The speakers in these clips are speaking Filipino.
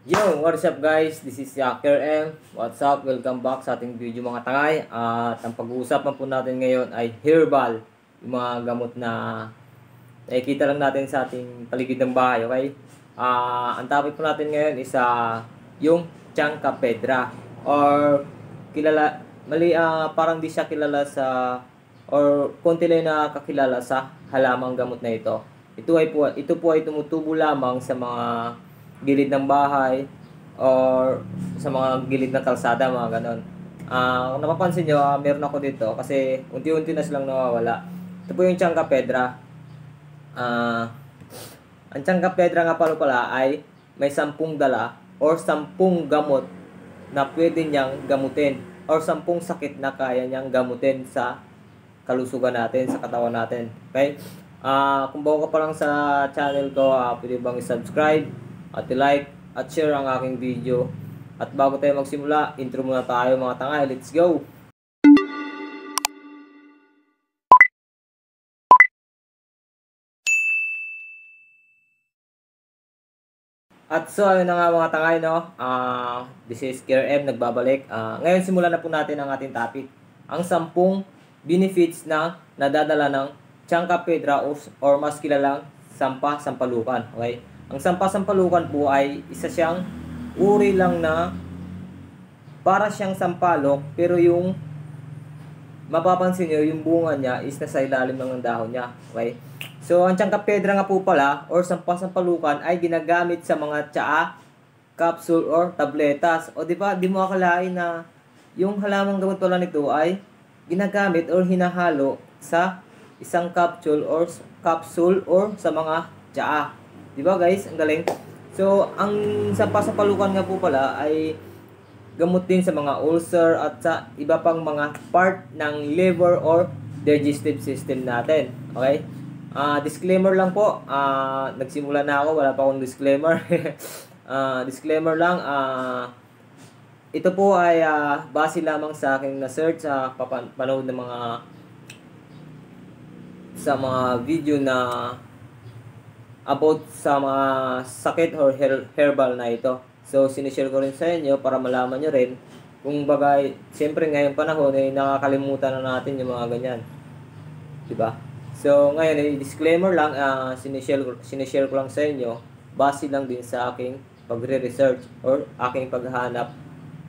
Yo, what's up guys? This is Yaker M. What's up? Welcome back sa ating video mga tangay. At ang pag-uusapan po natin ngayon ay herbal. Yung mga gamot na nakikita lang natin sa ating paligid ng bahay, okay? Ang topic po natin ngayon is yung Chancapedra. Or kilala, parang di siya kilala sa or konti lang nakakilala sa halamang gamot na ito. Ito po ay tumutubo lamang sa mga gilid ng bahay or sa mga gilid ng kalsada, mga ganon. Kung napapansin nyo, meron ako dito kasi unti-unti na silang nawawala. Ito po yung Chancapedra. Ang Chancapedra nga pala ay may 10 dala or 10 gamot na pwede niyang gamutin or 10 sakit na kaya niyang gamutin sa kalusugan natin, sa katawan natin. Okay? Kung bago ka pa lang sa channel ko, pwede bang i-subscribe at i-like at share ang aking video. At bago tayo magsimula, intro muna tayo mga tangay. Let's go! At so, ayun na nga mga tangay, no? This is Kier M, nagbabalik. Ngayon, simulan na po natin ang ating topic. Ang 10 benefits na nadadala ng Chancapedra or mas kilalang sampasampalukan. Okay? Ang sampasampalukan po ay isa siyang uri lang na para siyang sampalok, pero yung mapapansin nyo, yung bunga niya is nasa ilalim ng dahon niya. Okay? So, ang Chancapedra nga po pala, or sampasampalukan, ay ginagamit sa mga tsaa, capsule, or tabletas. O, di ba, di mo akalain na yung halamang gamot pala nito ay ginagamit or hinahalo sa isang capsule or sa mga tsaa. Di ba, guys? Ang galing. So, ang sampasampalukan nga po pala ay gamot din sa mga ulcer at sa iba pang mga part ng liver or digestive system natin. Okay? Disclaimer lang po. Nagsimula na ako, wala pa akong disclaimer. Disclaimer lang. Ito po ay base lamang sa aking na-search sa panood ng mga video na about sa mga sakit or herbal na ito. So, sinishare ko rin sa inyo para malaman nyo rin kung bagay, siyempre ngayong panahon ay nakakalimutan na natin yung mga ganyan. Diba? So, ngayon, disclaimer lang, sinishare ko lang sa inyo, base lang din sa aking pagre-research or aking paghahanap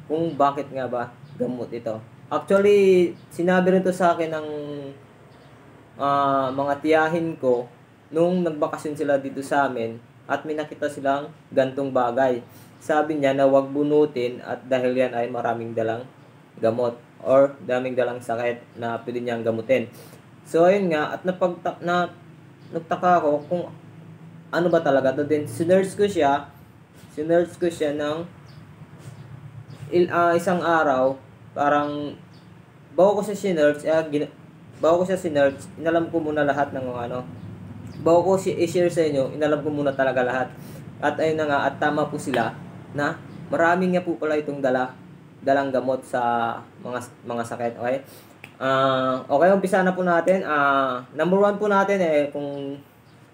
kung bakit nga ba gamot ito. Actually, sinabi rin to sa akin ng mga tiyahin ko nung nagbakasyon sila dito sa amin at may nakita silang gantong bagay. Sabi niya na wag bunutin at dahil yan ay maraming dalang gamot or daming dalang sakit na pwede niyang gamutin. So, ayun nga, at nagtaka ako kung ano ba talaga to. Then, sinerge ko siya ng isang araw. Parang, bago ko siya sinerge, inalam ko muna lahat ng bago ko i-share sa inyo, inalam ko muna talaga lahat. At ayun na nga, at tama po sila na maraming nga po pala itong dalang gamot sa mga sakit. Okay? Okay, umpisa na po natin. Number 1 po natin kung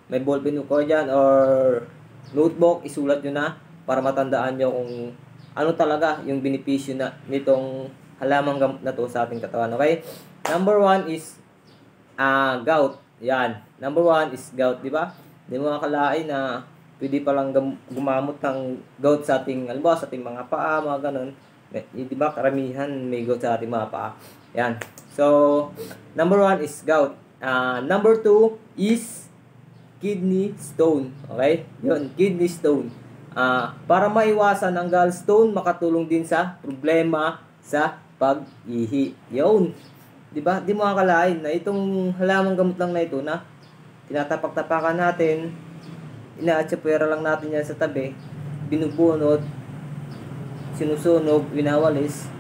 may ballpen ko dyan or notebook, isulat nyo na para matandaan nyo kung ano talaga yung benepisyo na nitong halamang gamot na to sa ating katawan. Okay? Number 1 is gout. Yan. Number 1 is gout, di ba? Hindi mo akalain na pwede palang gumamot ng gout sa ating, sa ating mga paa, mga ganun. Di ba, karamihan may gout sa ating mga paa. Yan. So, number 1 is gout. Number 2 is kidney stone. Okay? Yun, kidney stone. Para maiwasan ang gallstone, makatulong din sa problema sa pag-ihi. Yun. Diba? Di mo akalain na itong halamang gamot lang na ito na tinatapak-tapakan natin, inaatsyapwera lang natin yan sa tabi, binubunot, sinusunog, winawalis.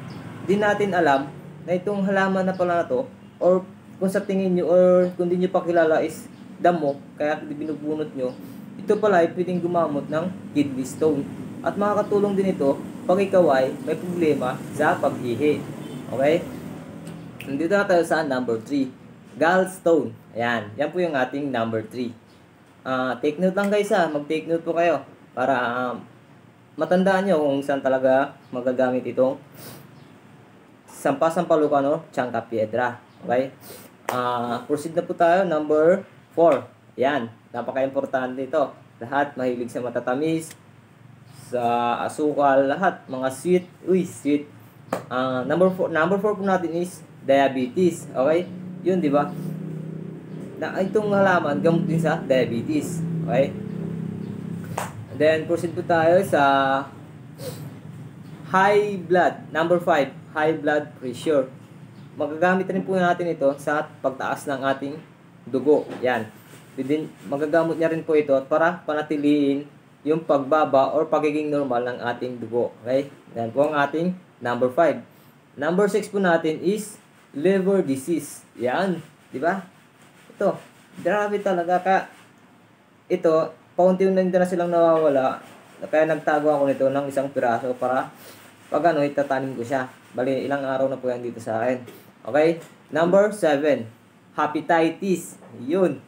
Di natin alam na itong halaman na pala na to, or kung sa tingin nyo, or kung di nyo pa kilala is damo, kaya binubunot nyo, ito pala ay pwedeng gumamot ng kidney stone. At makakatulong din ito pag ikaw ay may problema sa pag-ihi. Okay? Nandito na tayo sa number 3. Gallstone. Ayan. Yan po yung ating number 3. Take note lang guys ha. Mag-take note po kayo. Para matandaan nyo kung saan talaga magagamit itong sampalukan o Tsangka Piedra. Okay? Proceed na po tayo. Number 4. Yan. Napaka-importante ito. Lahat mahilig sa matatamis, sa asukal, lahat. Mga sweet. Uy, sweet. Number 4 po natin is diabetes. Okay? Yun, di ba? Na itong halaman, gamot din sa diabetes. Okay? Then, proceed po tayo sa high blood. Number 5, high blood pressure. Magagamit rin po natin ito sa pagtaas ng ating dugo. Yan. Magagamit niya rin po ito para panatiliin yung pagbaba or pagiging normal ng ating dugo. Okay? Yan po ang ating number 5. Number 6 po natin is liver disease. Yan. Di ba? Ito. Grabe talaga ka. Ito, paunti-unti na silang nawawala. Kaya nagtago ako nito ng isang piraso para pag itatanim ko siya. Bali, ilang araw na po yan dito sa akin. Okay? Number 7. Hepatitis. Yun.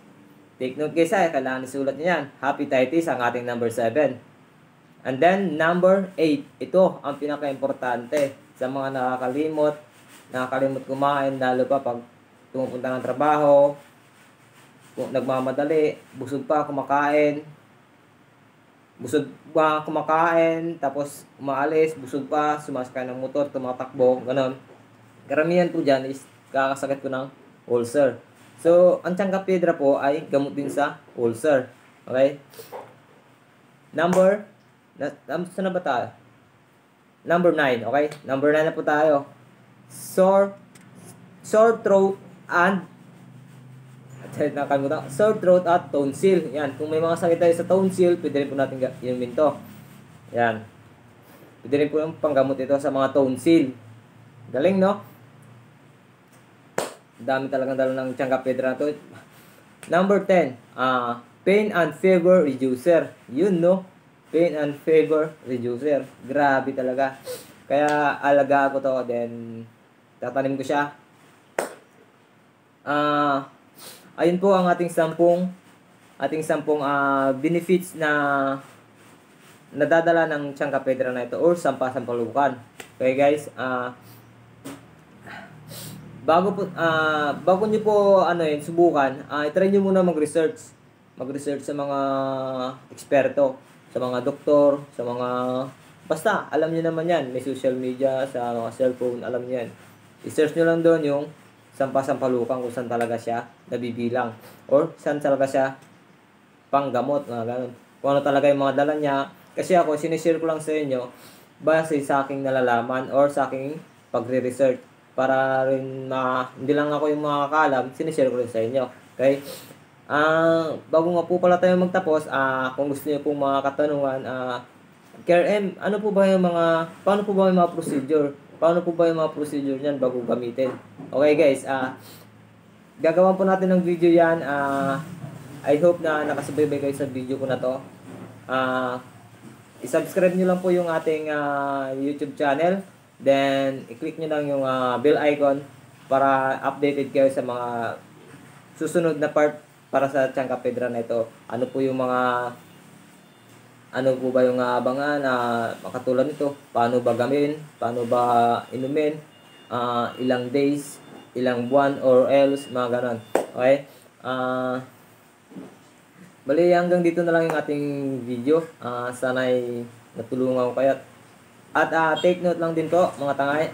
Take note guys ha. Kailangan isulat niyo yan. Hepatitis ang ating number 7. And then, number 8. Ito ang pinaka-importante sa mga nakakalimot kumain, lalo pa pag tumupunta ng trabaho, kung nagmamadali, busog pa kumakain, tapos umaalis, busog pa, sumasakay ng motor, tumatakbo, ganon. Karamihan po dyan is kakasakit ko ng ulcer. So, ang Tsangka Piedra po ay gamot din sa ulcer. Okay? Saan na ba tayo? Number 9, okay? Number 9 na po tayo. Sore throat at tonsil. Yan. Kung may mga sakit tayo sa tonsil, pwede rin po natin inumin to. Yan. Pwede rin po yung panggamot ito sa mga tonsil. Galing, no? Dami talagang dalo ng Tsangka Piedra na to. Number 10. Pain and fever reducer. Yun, no? Pain and fever reducer. Grabe talaga. Kaya alaga ko to. Then, tatanim ko siya. Ayun po ang ating 10 benefits na nadadala ng Tsangka Piedra na ito or sampalukan. Okay guys, bago niyo po subukan, i-try niyo muna mag-research sa mga eksperto, sa mga doktor, sa mga basta alam niyo naman yan, may social media, sa mga cellphone, alam niyo yan. I-search niyo lang doon yung sampalukan kung saan talaga siya nabibilang or saan talaga siya panggamot, mga ganun. Kung ano talaga yung mga dala niya. Kasi ako, sinishare ko lang sa inyo base sa aking nalalaman or sa aking pagre-research para rin hindi lang ako yung makakalam, sinishare ko rin sa inyo. Okay? Bago nga po pala tayo magtapos, kung gusto niyo pong mga katanungan, KRM, paano po ba yung mga procedure? Paano po ba yung mga procedure niyan bago gamitin? Okay guys, gagawan po natin ng video yan. I hope na nakasubaybay kayo sa video ko na to. I-subscribe nyo lang po yung ating YouTube channel. Then, i-click nyo lang yung bell icon para updated kayo sa mga susunod na part para sa Tsangka Piedra na ito. Ano po yung abangan makatulad nito, paano ba gamitin, paano ba inumin, ilang days, ilang buwan or else, mga ganon. Okay? Bali, hanggang dito na lang yung ating video. Sana'y natulungan ko kayo. At take note lang din po, mga tangay,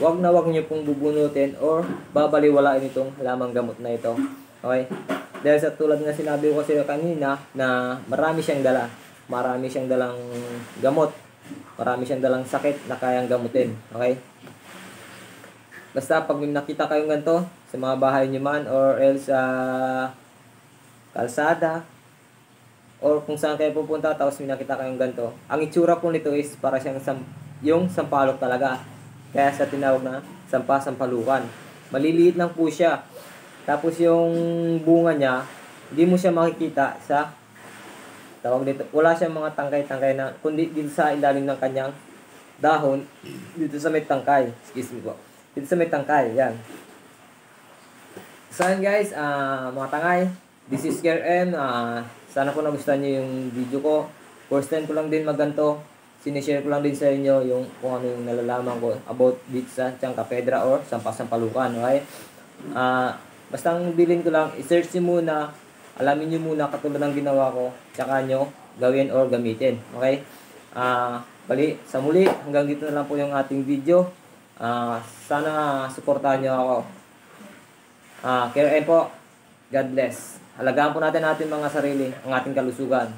wag niyo pong bubunutin or babaliwalain itong halamang gamot na ito. Okay? Dahil sa tulad nga sinabi ko kasi kanina na marami siyang dalang gamot, marami siyang dalang sakit na kayang gamutin. Okay? Basta pag may nakita kayong ganito sa mga bahay niyo man or else sa kalsada or kung saan kayo pupunta tapos may nakita kayong ganito, ang itsura po nito is para siyang yung sampalok talaga. Kaya sa tinawag na sampalukan. Maliliit lang po siya. Tapos yung bunga niya, hindi mo siya makikita sa tawag dito. Wala siyang mga tangkay-tangkay na, kundi dito sa ilalim ng kanyang dahon, dito sa may tangkay. Excuse me po. Dito sa may tangkay, yan. So guys, mga tangay, this is KRM. Sana po nagustuhan niyo yung video ko. First time ko lang din magganto. Sinishare ko lang din sa inyo yung kung ano yung nalalaman ko about dito sa Chancapedra or Sampasampalukan. Okay? Basta ang bilin ko lang, i-search nyo muna, alamin nyo muna katulad ng ginawa ko, tsaka nyo gawin or gamitin. Okay? Bali, sa muli, hanggang dito na lang po yung ating video. Sana suportahan nyo ako. Care po. God bless. Alagaan po natin mga sarili, ang ating kalusugan.